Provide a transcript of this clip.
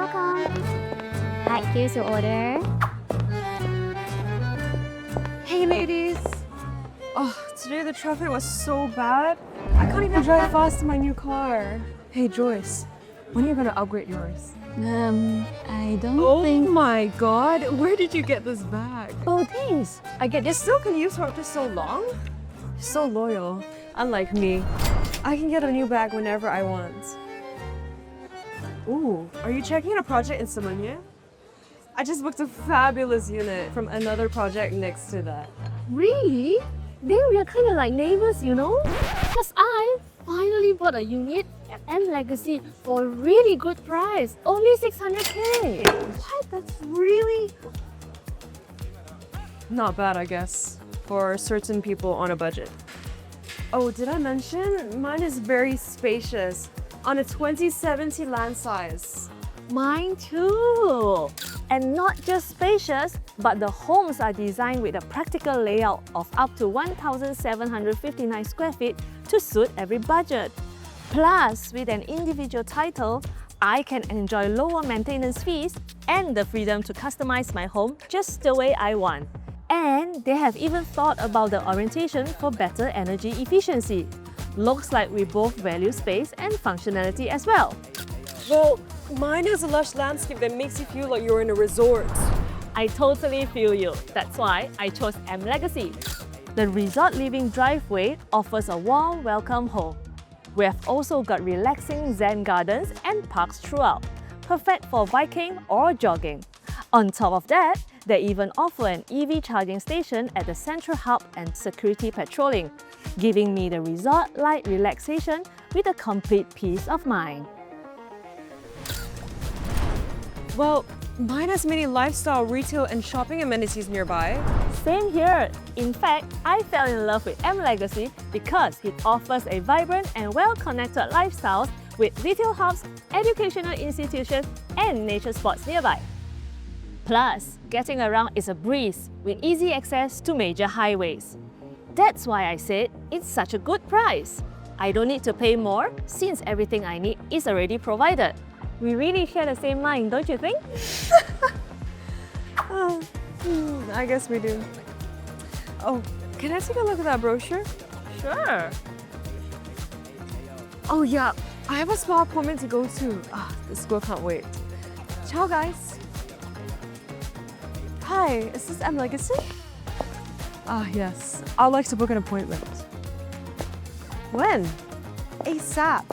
welcome. Hi, here's your order. Hey ladies! Oh, today the traffic was so bad. I can't even drive fast in my new car. Hey Joyce, when are you gonna upgrade yours? I don't Oh think... my god, where did you get this bag? Oh, thanks. I get you still can use her after so long? You're so loyal, unlike me. I can get a new bag whenever I want. Ooh, are you checking out a project in Semenyih? I just booked a fabulous unit from another project next to that. Really? Then we are kind of like neighbors, you know? Because I finally bought a unit at M Legasi for a really good price. Only 600K. What? That's really not bad, I guess, for certain people on a budget. Oh, did I mention? Mine is very spacious on a 2070 land size. Mine too. And not just spacious, but the homes are designed with a practical layout of up to 1,759 square feet to suit every budget. Plus, with an individual title, I can enjoy lower maintenance fees and the freedom to customize my home just the way I want. And they have even thought about the orientation for better energy efficiency. Looks like we both value space and functionality as well. Well, mine has a lush landscape that makes you feel like you're in a resort. I totally feel you. That's why I chose M Legasi. The resort living driveway offers a warm welcome home. We have also got relaxing Zen gardens and parks throughout, perfect for biking or jogging. On top of that, they even offer an EV charging station at the central hub and security patrolling, giving me the resort-like relaxation with a complete peace of mind. Well, mine has many lifestyle, retail, and shopping amenities nearby. Same here. In fact, I fell in love with M Legasi because it offers a vibrant and well-connected lifestyle with retail hubs, educational institutions, and nature spots nearby. Plus, getting around is a breeze with easy access to major highways. That's why I said it's such a good price. I don't need to pay more since everything I need is already provided. We really share the same mind, don't you think? I guess we do. Oh, can I take a look at that brochure? Sure. Oh yeah, I have a spa appointment to go to. The school can't wait. Ciao guys. Hi, is this M Legasi? Yes. I'd like to book an appointment. When? ASAP.